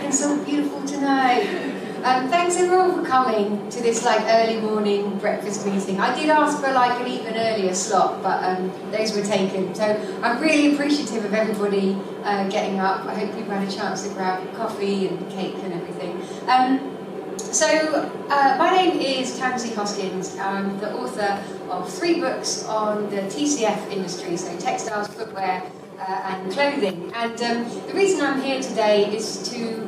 looking so beautiful tonight. Thanks everyone for coming to this early morning breakfast meeting. I did ask for an even earlier slot, but those were taken. So I'm really appreciative of everybody getting up. I hope people had a chance to grab coffee and cake and everything. My name is Tansy Hoskins. I'm the author of 3 books on the TCF industry, so textiles, footwear, and clothing. And the reason I'm here today is to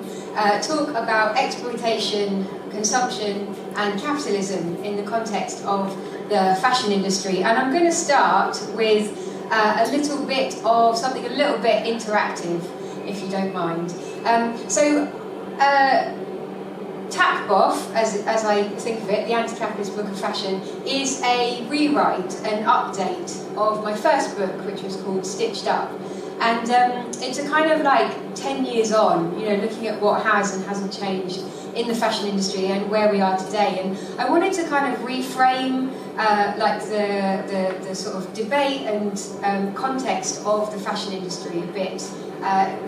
talk about exploitation, consumption, and capitalism in the context of the fashion industry. And I'm going to start with a little bit of something a little bit interactive, if you don't mind. TACBOF, as I think of it, the Anti-Capitalist Book of Fashion, is a rewrite, an update of my first book, which was called Stitched Up. And it's a kind of 10 years on, looking at what has and hasn't changed in the fashion industry and where we are today. And I wanted to kind of reframe the sort of debate and context of the fashion industry a bit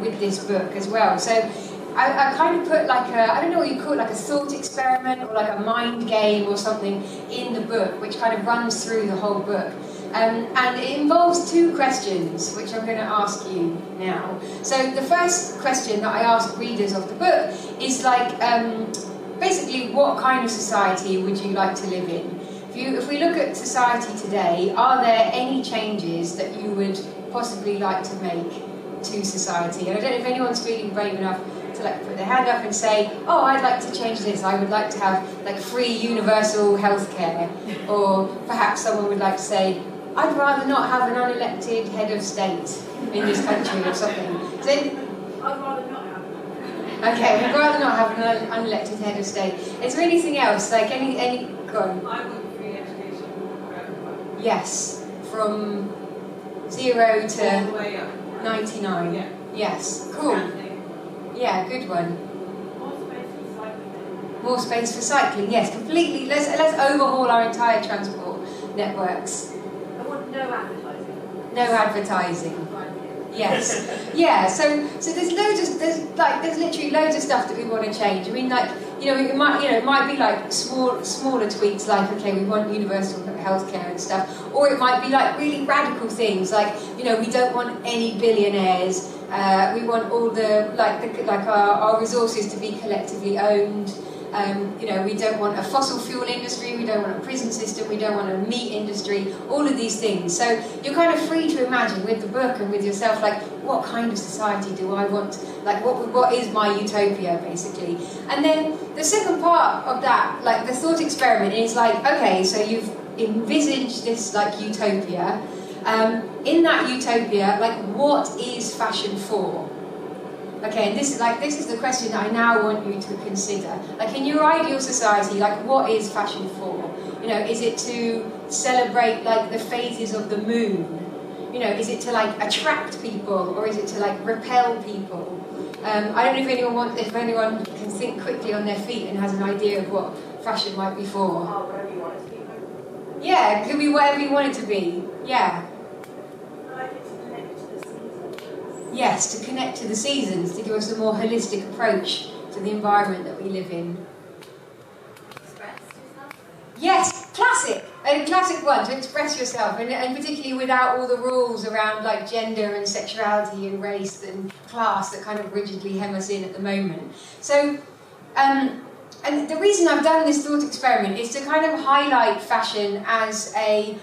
with this book as well. So I kind of put I don't know what you call it, a thought experiment or a mind game or something in the book, which kind of runs through the whole book. And it involves 2 questions, which I'm going to ask you now. So the first question that I ask readers of the book is basically, what kind of society would you like to live in? If we look at society today, are there any changes that you would possibly like to make to society? And I don't know if anyone's feeling brave enough to put their hand up and say, oh, I'd like to change this. I would like to have free universal healthcare. Or perhaps someone would like to say, I'd rather not have an unelected head of state in this country or something. I'd rather not have it. Okay, I'd rather not have an unelected head of state. Is there anything else? Any go on. I want free education for everyone. Yes, from 0 to all the way up. 99. Yeah. Yes, cool. Yeah, good one. More space for cycling. More space for cycling, yes, completely. Let's overhaul our entire transport networks. I want no advertising. No advertising. Yes. Yeah. So there's literally loads of stuff that we want to change. I mean, it might be smaller tweaks, okay, we want universal healthcare and stuff, or it might be really radical things, we don't want any billionaires. We want all our resources to be collectively owned. We don't want a fossil fuel industry, we don't want a prison system, we don't want a meat industry, all of these things. So you're kind of free to imagine with the book and with yourself, what kind of society do I want? What is my utopia, basically? And then the second part of that, the thought experiment is okay, so you've envisaged this utopia. In that utopia, what is fashion for? Okay, and this is the question that I now want you to consider. In your ideal society, what is fashion for? Is it to celebrate the phases of the moon? Is it to attract people, or is it to repel people? I don't know if anyone can think quickly on their feet and has an idea of what fashion might be for. Oh, whatever you want it to be. Yeah, it could be whatever you want it to be. Yeah. Yes, to connect to the seasons, to give us a more holistic approach to the environment that we live in. Express yourself? Yes, classic! A classic one, to express yourself, and particularly without all the rules around gender and sexuality and race and class that kind of rigidly hem us in at the moment. So, and the reason I've done this thought experiment is to kind of highlight fashion as a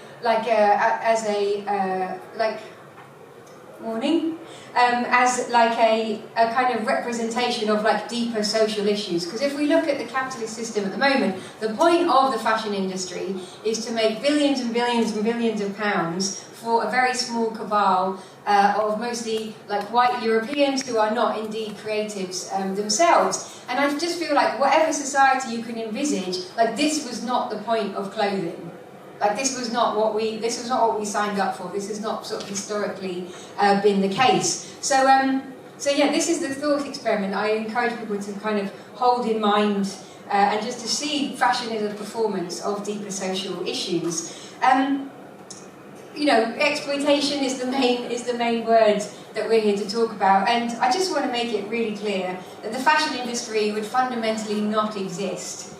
kind of representation of deeper social issues. Because if we look at the capitalist system at the moment, the point of the fashion industry is to make billions and billions and billions of pounds for a very small cabal of mostly white Europeans who are not indeed creatives themselves. And I just feel whatever society you can envisage, this was not the point of clothing. This was not what we signed up for. This has not sort of historically been the case. So yeah, this is the thought experiment I encourage people to kind of hold in mind and just to see fashion as a performance of deeper social issues. exploitation is the main word that we're here to talk about, and I just want to make it really clear that the fashion industry would fundamentally not exist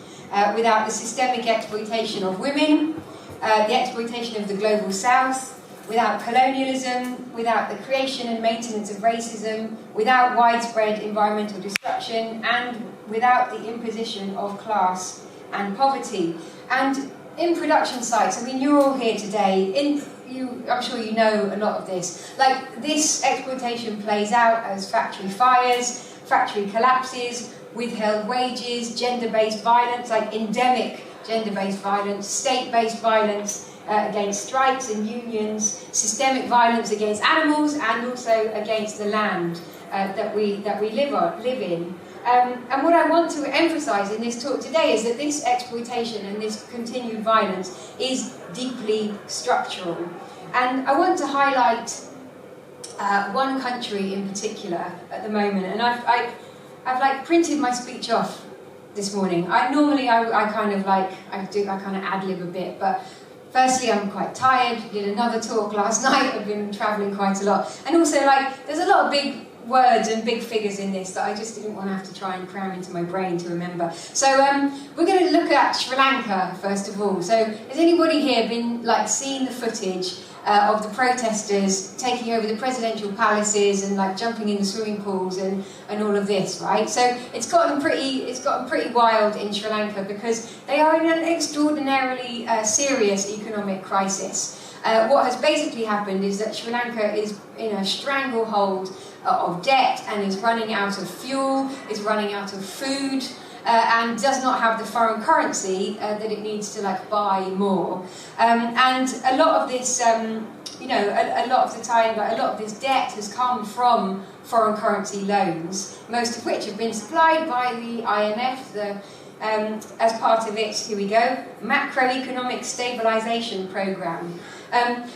without the systemic exploitation of women, the exploitation of the global south, without colonialism, without the creation and maintenance of racism, without widespread environmental destruction, and without the imposition of class and poverty. And in production sites, I mean, you're all here today, I'm sure you know a lot of this. Like, this exploitation plays out as factory fires, factory collapses, withheld wages, gender-based violence, like endemic gender-based violence, state-based violence against strikes and unions, systemic violence against animals, and also against the land that we live in. And what I want to emphasise in this talk today is that this exploitation and this continued violence is deeply structural. And I want to highlight one country in particular at the moment, and I've printed my speech off this morning. I kind of ad-lib a bit, but firstly, I'm quite tired. Did another talk last night. I've been travelling quite a lot, and also there's a lot of big words and big figures in this that I just didn't want to have to try and cram into my brain to remember. So we're going to look at Sri Lanka first of all. So has anybody here been seen the footage of the protesters taking over the presidential palaces and jumping in the swimming pools and all of this, right? So it's gotten pretty wild in Sri Lanka because they are in an extraordinarily serious economic crisis. What has basically happened is that Sri Lanka is in a stranglehold of debt and is running out of fuel, is running out of food, and does not have the foreign currency that it needs to buy more. And a lot of this, a lot of the time, a lot of this debt has come from foreign currency loans, most of which have been supplied by the IMF, as part of its, here we go, macroeconomic stabilisation programme.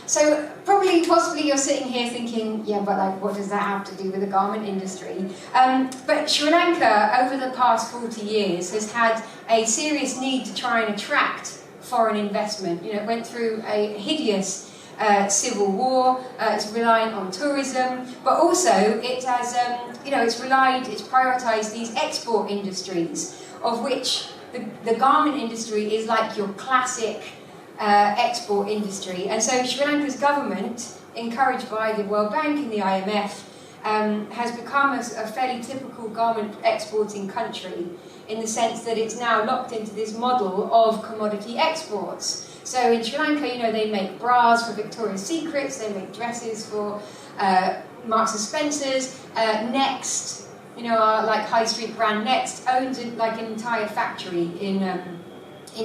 So possibly you're sitting here thinking, yeah, but what does that have to do with the garment industry? But Sri Lanka, over the past 40 years, has had a serious need to try and attract foreign investment. It went through a hideous civil war. It's relying on tourism, but also it has, it's prioritised these export industries, of which the garment industry is your classic export industry. And so Sri Lanka's government, encouraged by the World Bank and the IMF, has become a fairly typical garment exporting country, in the sense that it's now locked into this model of commodity exports. So in Sri Lanka, they make bras for Victoria's Secrets, they make dresses for Marks and Spencer's. Next, our high street brand Next owns an entire factory in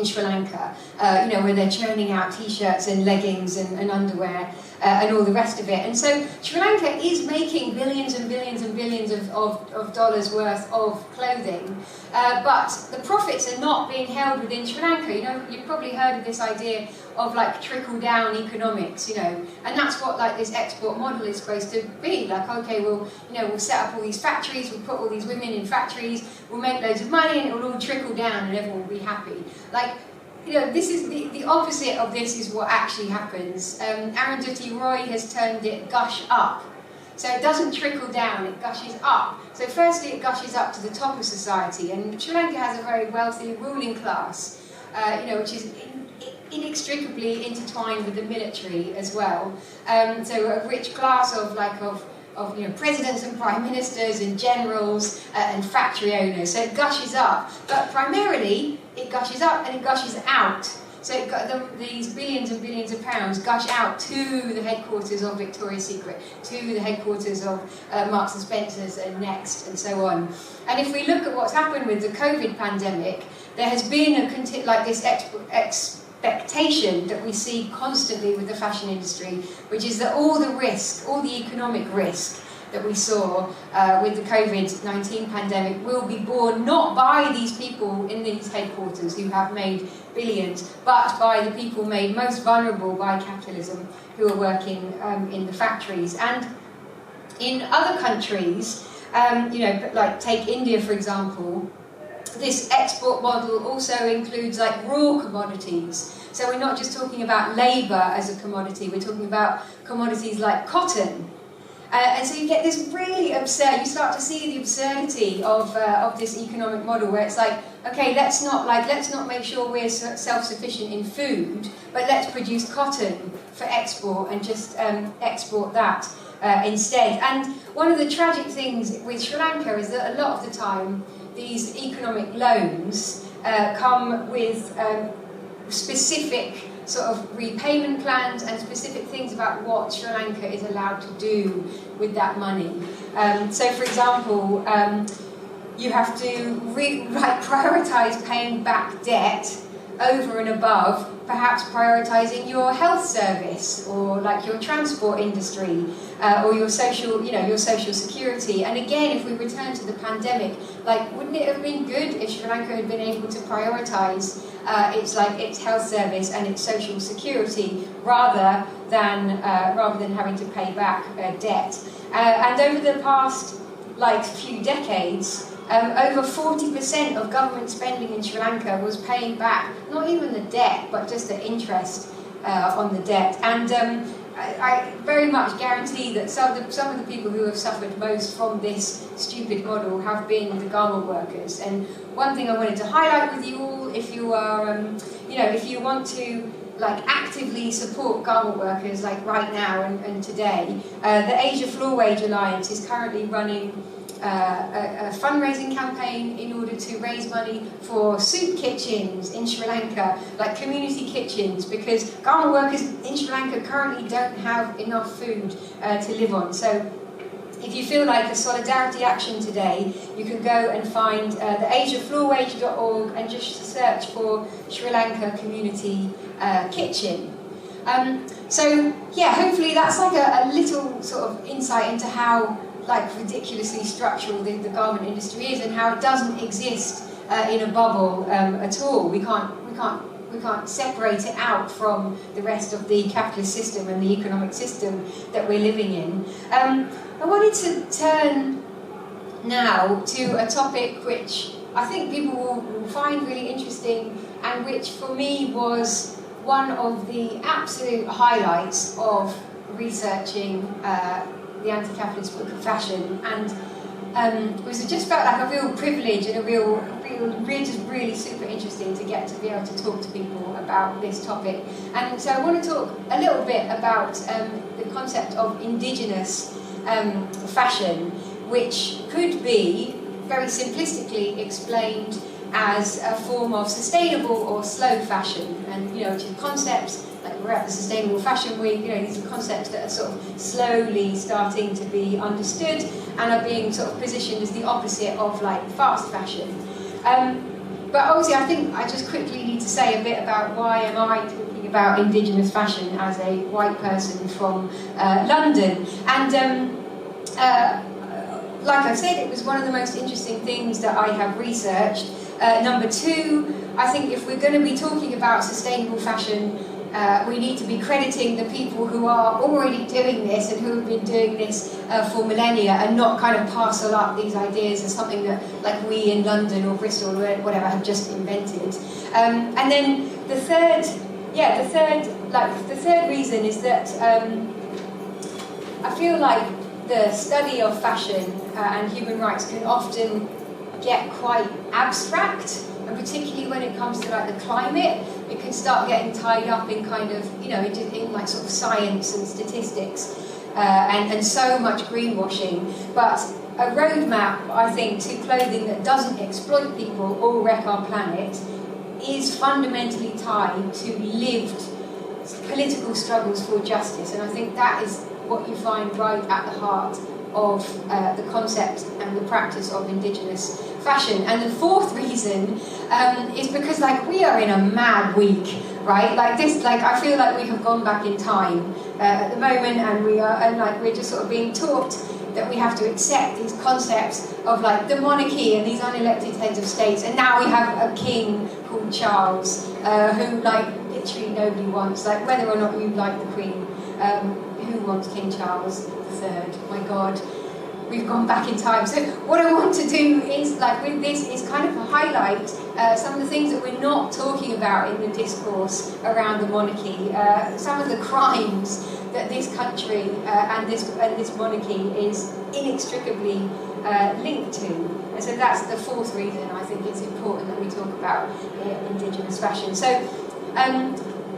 Sri Lanka, where they're churning out t-shirts and leggings and underwear and all the rest of it. And so Sri Lanka is making billions and billions and billions of dollars worth of clothing, but the profits are not being held within Sri Lanka. You've probably heard of this idea of trickle-down economics, and that's what this export model is supposed to be. Okay, we'll set up all these factories, we'll put all these women in factories, we'll make loads of money, and it will all trickle down, and everyone will be happy. This is the opposite of this is what actually happens. Arundhati Roy has termed it gush up. So it doesn't trickle down, it gushes up. So firstly, it gushes up to the top of society, and Sri Lanka has a very wealthy ruling class, which is inextricably intertwined with the military as well. So a rich class of presidents and prime ministers and generals and factory owners. So it gushes up, but primarily it gushes up and it gushes out. So these billions and billions of pounds gush out to the headquarters of Victoria's Secret, to the headquarters of Marks and Spencer's and Next, and so on. And if we look at what's happened with the COVID pandemic, there has been this expectation that we see constantly with the fashion industry, which is that all the economic risk that we saw with the COVID-19 pandemic will be borne not by these people in these headquarters who have made billions, but by the people made most vulnerable by capitalism who are working in the factories. And in other countries, take India for example, this export model also includes raw commodities. So we're not just talking about labour as a commodity, we're talking about commodities like cotton. And so you get this really absurd, you start to see the absurdity of this economic model where it's like, okay, let's not make sure we're self-sufficient in food, but let's produce cotton for export and just export that instead. And one of the tragic things with Sri Lanka is that a lot of the time these economic loans come with specific sort of repayment plans and specific things about what Sri Lanka is allowed to do with that money. So, for example, you have to prioritise paying back debt over and above perhaps prioritising your health service or like your transport industry or your social, your social security. And again, if we return to the pandemic, like, wouldn't it have been good if Sri Lanka had been able to prioritise its health service and its social security rather than having to pay back debt? And over the past few decades, over 40% of government spending in Sri Lanka was paying back not even the debt, but just the interest on the debt. And I very much guarantee that some of the people who have suffered most from this stupid model have been the garment workers. And one thing I wanted to highlight with you all, if you are, if you want to actively support garment workers right now and today, the Asia Floor Wage Alliance is currently running a fundraising campaign in order to raise money for soup kitchens in Sri Lanka, like community kitchens, because garment workers in Sri Lanka currently don't have enough food to live on. So if you feel like a solidarity action today, you can go and find the asiafloorwage.org and just search for Sri Lanka Community Kitchen. So yeah, hopefully that's a little sort of insight into how ridiculously structural the garment industry is and how it doesn't exist in a bubble at all. We can't separate it out from the rest of the capitalist system and the economic system that we're living in. I wanted to turn now to a topic which I think people will find really interesting and which for me was one of the absolute highlights of researching the anti-capitalist book of fashion, and it just felt like a real privilege and just really super interesting to get to be able to talk to people about this topic. And so I want to talk a little bit about the concept of indigenous fashion, which could be very simplistically explained as a form of sustainable or slow fashion, and which are concepts we're at the Sustainable Fashion Week. These are concepts that are sort of slowly starting to be understood and are being sort of positioned as the opposite of fast fashion. But obviously, I think I just quickly need to say a bit about why am I talking about indigenous fashion as a white person from London. And like I said, it was one of the most interesting things that I have researched. Number two, I think if we're going to be talking about sustainable fashion, we need to be crediting the people who are already doing this and who have been doing this for millennia, and not kind of parcel up these ideas as something that we in London or Bristol or whatever have just invented. And then the third reason is that I feel like the study of fashion and human rights can often get quite abstract, and particularly when it comes to the climate, it can start getting tied up in kind of in sort of science and statistics and so much greenwashing. But a roadmap, I think, to clothing that doesn't exploit people or wreck our planet is fundamentally tied to lived political struggles for justice, and I think that is what you find right at the heart of the concept and the practice of indigenous fashion. And the fourth reason is because we are in a mad week, right? I feel like we have gone back in time at the moment, and we're just sort of being taught that we have to accept these concepts of the monarchy and these unelected heads of states, and now we have a king called Charles who literally nobody wants, whether or not you like the Queen. Who wants King Charles III? My God, we've gone back in time. So what I want to do is, with this, is kind of highlight some of the things that we're not talking about in the discourse around the monarchy, some of the crimes that this country and this monarchy is inextricably linked to. And so that's the fourth reason I think it's important that we talk about Indigenous fashion. So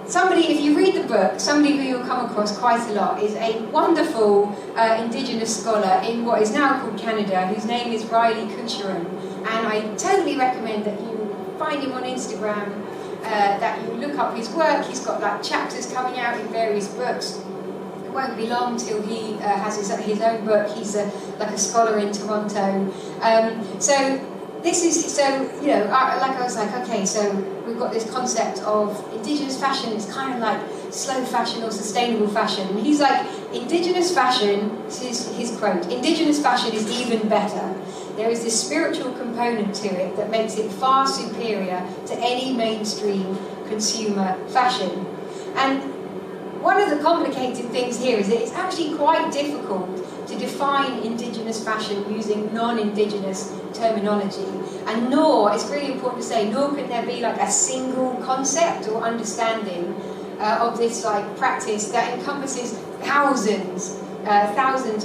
somebody, if you read the book, somebody who you'll come across quite a lot is a wonderful Indigenous scholar in what is now called Canada, whose name is Riley Coucheron. And I totally recommend that you find him on Instagram, that you look up his work. He's got like chapters coming out in various books. It won't be long till he has his own book. He's like a scholar in Toronto. Like I was like, okay, so we've got this concept of Indigenous fashion. It's kind of like slow fashion or sustainable fashion. And he's like, Indigenous fashion, this is his quote, Indigenous fashion is even better. There is this spiritual component to it that makes it far superior to any mainstream consumer fashion. And one of the complicated things here is that it's actually quite difficult to define Indigenous fashion using non-Indigenous terminology. And it's really important to say, nor could there be like a single concept or understanding of this like practice that encompasses thousands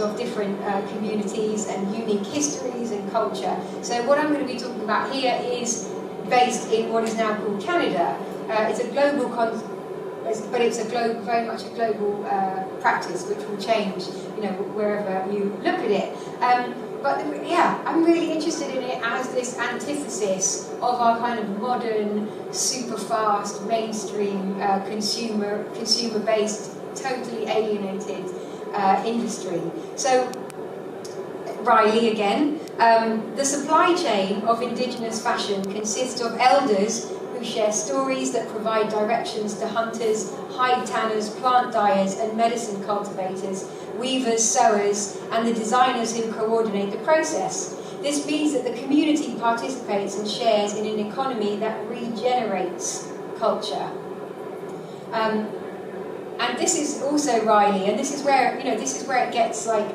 of different communities and unique histories and culture. So what I'm going to be talking about here is based in what is now called Canada. It's a global but it's very much a global practice, which will change, wherever you look at it. I'm really interested in it as this antithesis of our kind of modern, super fast, mainstream, consumer-based, totally alienated industry. So, Riley again. The supply chain of Indigenous fashion consists of elders who share stories that provide directions to hunters, hide tanners, plant dyers and medicine cultivators, weavers, sewers, and the designers who coordinate the process. This means that the community participates and shares in an economy that regenerates culture. And this is also Riley, and this is where it gets like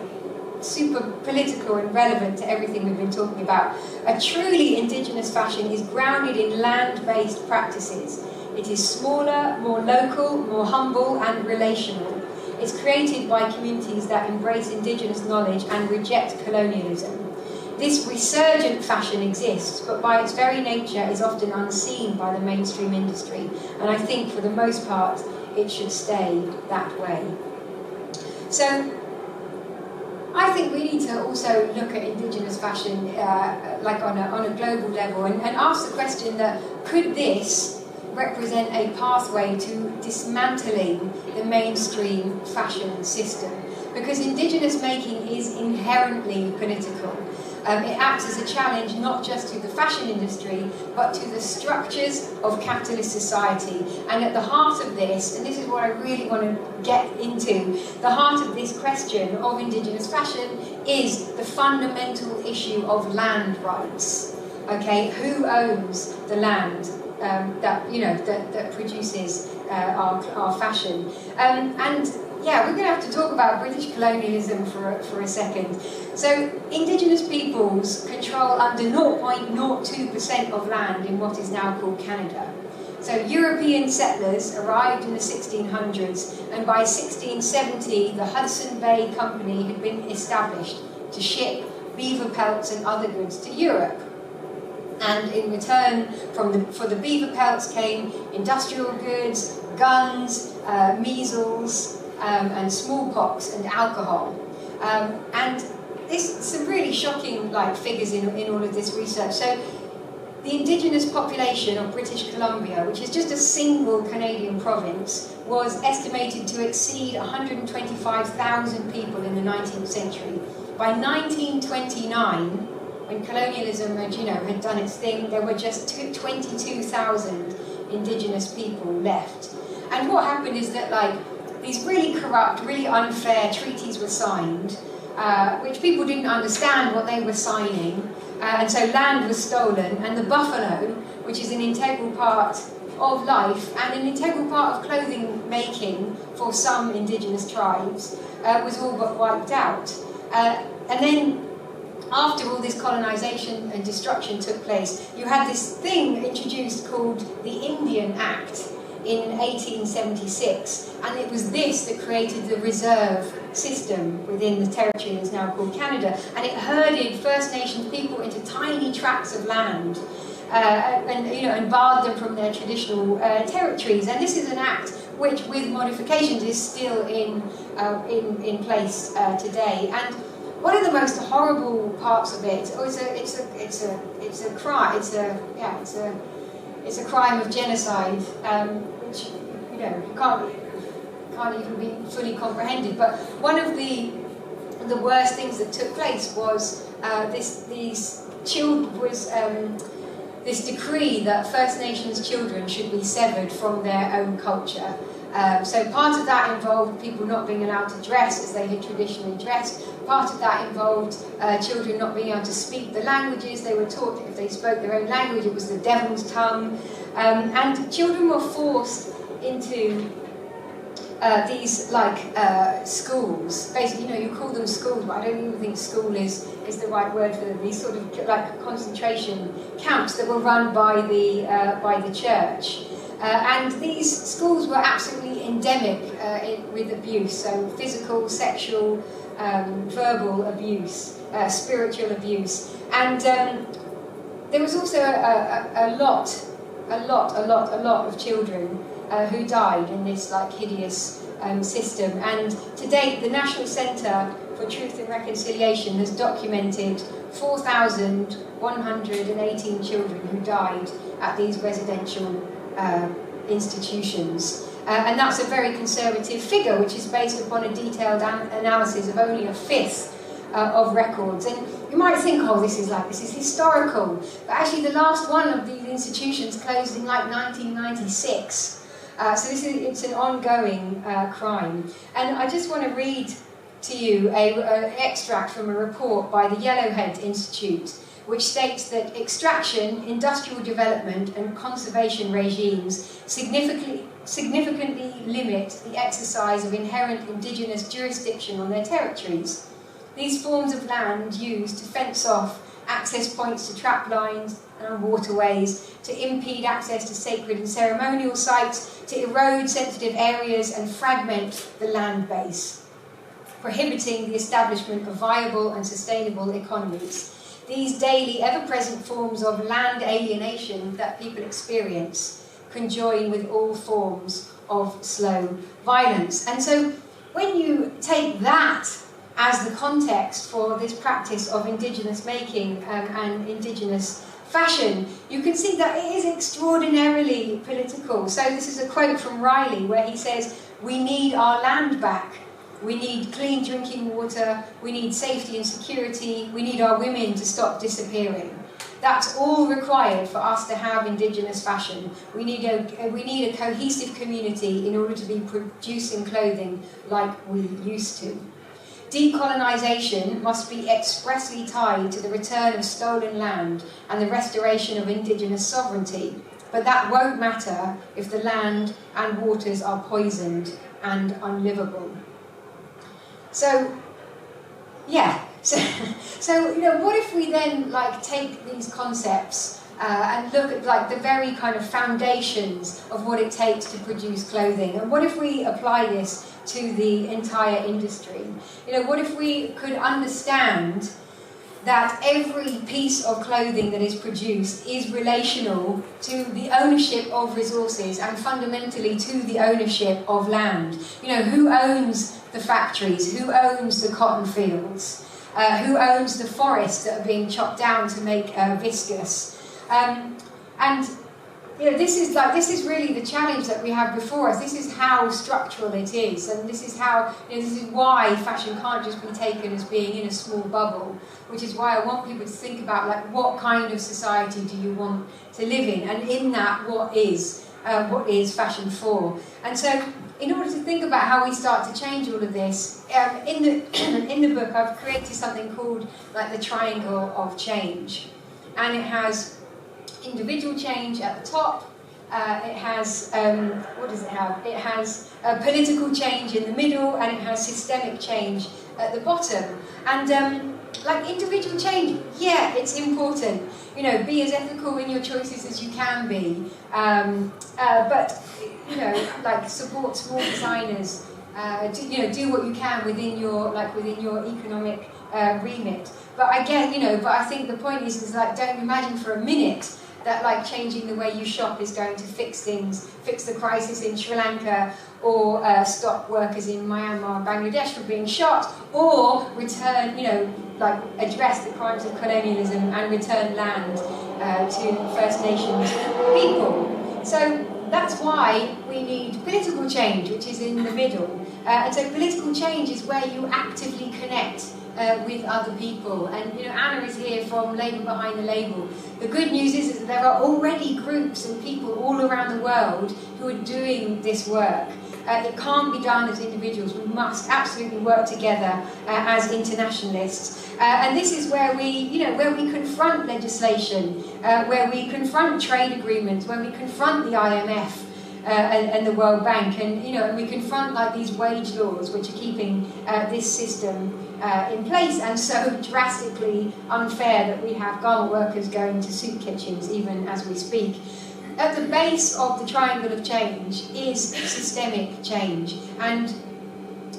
super political and relevant to everything we've been talking about. A truly Indigenous fashion is grounded in land-based practices. It is smaller, more local, more humble and relational. It's created by communities that embrace Indigenous knowledge and reject colonialism. This resurgent fashion exists, but by its very nature is often unseen by the mainstream industry, and I think for the most part it should stay that way. So I think we need to also look at Indigenous fashion on a global level and ask the question that could this represent a pathway to dismantling the mainstream fashion system? Because Indigenous making is inherently political. It acts as a challenge not just to the fashion industry, but to the structures of capitalist society. And at the heart of this, and this is what I really want to get into, the heart of this question of Indigenous fashion is the fundamental issue of land rights. Okay, who owns the land that produces our fashion? Yeah, we're going to have to talk about British colonialism for a second. So, Indigenous peoples control under 0.02% of land in what is now called Canada. So, European settlers arrived in the 1600s, and by 1670, the Hudson Bay Company had been established to ship beaver pelts and other goods to Europe. And in return for the beaver pelts came industrial goods, guns, measles, and smallpox and alcohol. And some really shocking figures in all of this research. So the Indigenous population of British Columbia, which is just a single Canadian province, was estimated to exceed 125,000 people in the 19th century. By 1929, when colonialism had done its thing, there were just 22,000 Indigenous people left. And what happened is that these really corrupt, really unfair treaties were signed, which people didn't understand what they were signing, and so land was stolen, and the buffalo, which is an integral part of life and an integral part of clothing making for some Indigenous tribes, was all but wiped out. And then after all this colonisation and destruction took place, you had this thing introduced called the Indian Act in 1876, and it was this that created the reserve system within the territory that's now called Canada, and it herded First Nations people into tiny tracts of land, and barred them from their traditional territories. And this is an act which, with modifications, is still in place today. And one of the most horrible parts of it, it's a crime of genocide, which can't even be fully comprehended. But one of the worst things that took place was this decree that First Nations children should be severed from their own culture. So part of that involved people not being allowed to dress as they had traditionally dressed. Part of that involved children not being able to speak the languages. They were taught that if they spoke their own language, it was the devil's tongue. And children were forced into these schools. Basically, you call them schools, but I don't even think school is the right word for them. These sort of like concentration camps that were run by the church. And these schools were absolutely endemic with abuse, so physical, sexual, verbal abuse, spiritual abuse. And there was also a lot of children who died in this hideous system. And to date, the National Centre for Truth and Reconciliation has documented 4,118 children who died at these residential institutions. And that's a very conservative figure, which is based upon a detailed analysis of only a fifth of records. And you might think, oh, this is historical. But actually the last one of these institutions closed in 1996. So it's an ongoing crime. And I just want to read to you an extract from a report by the Yellowhead Institute, which states that extraction, industrial development and conservation regimes significantly limit the exercise of inherent indigenous jurisdiction on their territories. These forms of land used to fence off access points to trap lines and waterways, to impede access to sacred and ceremonial sites, to erode sensitive areas and fragment the land base, prohibiting the establishment of viable and sustainable economies. These daily, ever-present forms of land alienation that people experience conjoin with all forms of slow violence. And so when you take that as the context for this practice of Indigenous making and Indigenous fashion, you can see that it is extraordinarily political. So this is a quote from Riley where he says, "We need our land back. We need clean drinking water, we need safety and security, we need our women to stop disappearing." That's all required for us to have Indigenous fashion. We need a cohesive community in order to be producing clothing like we used to. Decolonisation must be expressly tied to the return of stolen land and the restoration of Indigenous sovereignty. But that won't matter if the land and waters are poisoned and unlivable. So what if we then take these concepts and look at the very kind of foundations of what it takes to produce clothing, and what if we apply this to the entire industry? What if we could understand that every piece of clothing that is produced is relational to the ownership of resources and fundamentally to the ownership of land. Who owns the factories? Who owns the cotton fields? Who owns the forests that are being chopped down to make viscose? This is really the challenge that we have before us. This is how structural it is, and this is why fashion can't just be taken as being in a small bubble. Which is why I want people to think about what kind of society do you want to live in, and in that, what is fashion for? And so, in order to think about how we start to change all of this, in the book I've created something called the triangle of change, and it has individual change at the top. It has what does it have? It has political change in the middle, and it has systemic change at the bottom. And like individual change, yeah, it's important. You know, be as ethical in your choices as you can be. But you know, like support small designers. Do what you can within your economic remit. But I get, but I think the point is like, don't imagine for a minute that like changing the way you shop is going to fix things, fix the crisis in Sri Lanka, or stop workers in Myanmar, Bangladesh from being shot, or return, address the crimes of colonialism and return land to First Nations people. So that's why we need political change, which is in the middle. And so political change is where you actively connect with other people. And Anna is here from Labour Behind the Label. The good news is that there are already groups and people all around the world who are doing this work. It can't be done as individuals. We must absolutely work together as internationalists. And this is where we confront legislation, where we confront trade agreements, where we confront the IMF and the World Bank, and we confront like these wage laws which are keeping this system in place, and so drastically unfair that we have garment workers going to soup kitchens even as we speak. At the base of the triangle of change is systemic change, and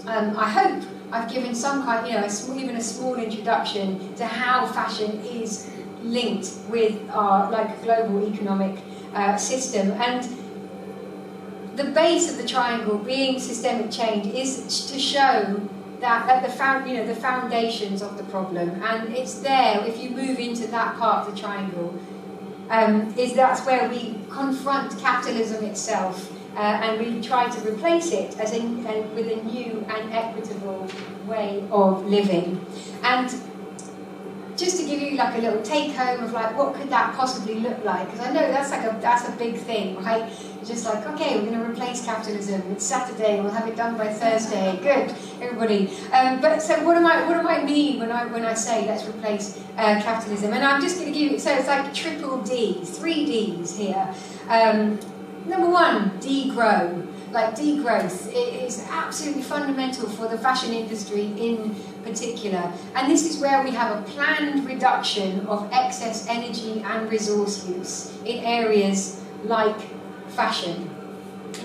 I hope I've given some kind, even a small introduction to how fashion is linked with our global economic system. And the base of the triangle, being systemic change, is to show that at the foundations of the problem, and it's there. If you move into that part of the triangle, that's where we confront capitalism itself, and we try to replace it with a new and equitable way of living. And just to give you like a little take home of like what could that possibly look like, because I know that's a big thing, right? It's just like, okay, we're going to replace capitalism. It's Saturday, we'll have it done by Thursday. Good, everybody. But so what do I mean when I say let's replace capitalism? And I'm just going to give you, so it's like triple D, 3 Ds here. Number one, degrow. Like degrowth, it is absolutely fundamental for the fashion industry in particular. And this is where we have a planned reduction of excess energy and resource use in areas like fashion.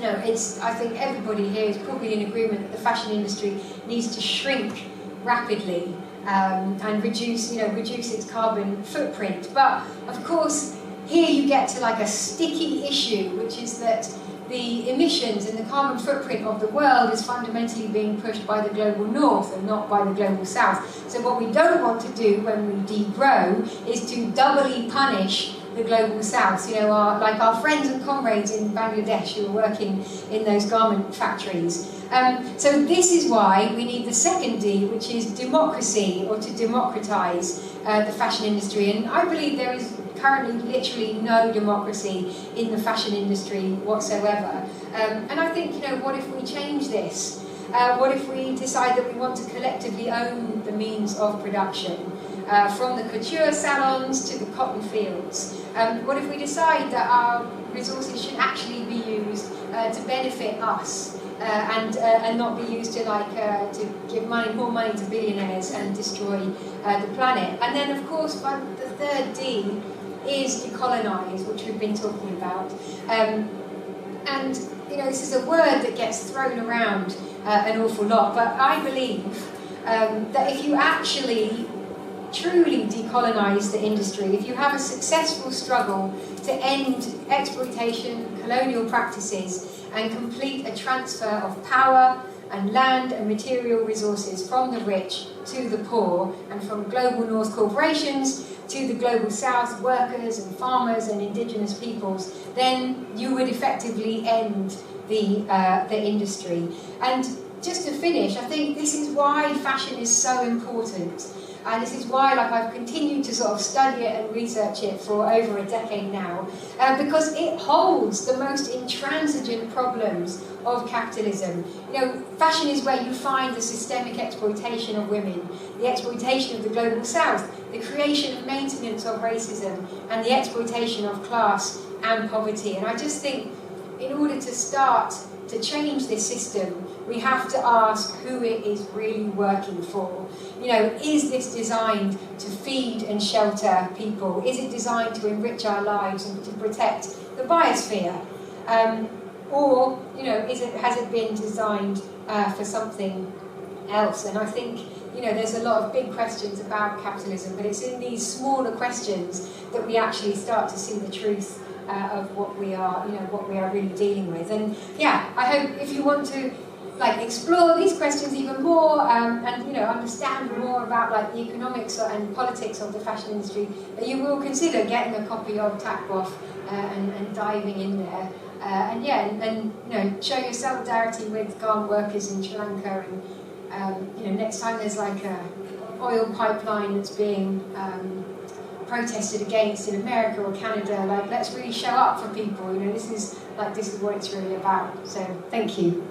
I think everybody here is probably in agreement that the fashion industry needs to shrink rapidly and reduce its carbon footprint. But of course, here you get to like a sticky issue, which is that the emissions and the carbon footprint of the world is fundamentally being pushed by the global north and not by the global south. So what we don't want to do when we degrow is to doubly punish the global south. Our friends and comrades in Bangladesh who are working in those garment factories. So this is why we need the second D, which is democracy, or to democratize the fashion industry. And I believe there is currently literally no democracy in the fashion industry whatsoever. And I think, what if we change this? What if we decide that we want to collectively own the means of production? From the couture salons to the cotton fields. What if we decide that our resources should actually be used to benefit us and not be used to give more money to billionaires and destroy the planet? And then, of course, the third D is decolonise, which we've been talking about. And this is a word that gets thrown around an awful lot, but I believe that if you actually truly decolonise the industry, if you have a successful struggle to end exploitation, colonial practices, and complete a transfer of power and land and material resources from the rich to the poor, and from global north corporations to the global south workers and farmers and indigenous peoples, then you would effectively end the industry. And just to finish, I think this is why fashion is so important. And this is why I've continued to sort of study it and research it for over a decade now, because it holds the most intransigent problems of capitalism. Fashion is where you find the systemic exploitation of women, the exploitation of the global south, the creation and maintenance of racism, and the exploitation of class and poverty. And I just think in order to start to change this system, we have to ask who it is really working for. You know, is this designed to feed and shelter people? Is it designed to enrich our lives and to protect the biosphere? Or, you know, has it been designed for something else? And I think, you know, there's a lot of big questions about capitalism, but it's in these smaller questions that we actually start to see the truth of what we are, you know, what we are really dealing with. And yeah, I hope if you want to like explore these questions even more and you know understand more about like the economics and politics of the fashion industry, that you will consider getting a copy of Takboff and diving in there. And you know, show your solidarity with garment workers in Sri Lanka. And you know, next time there's like a oil pipeline that's being protested against in America or Canada, like let's really show up for people. You know, this is what it's really about. So thank you.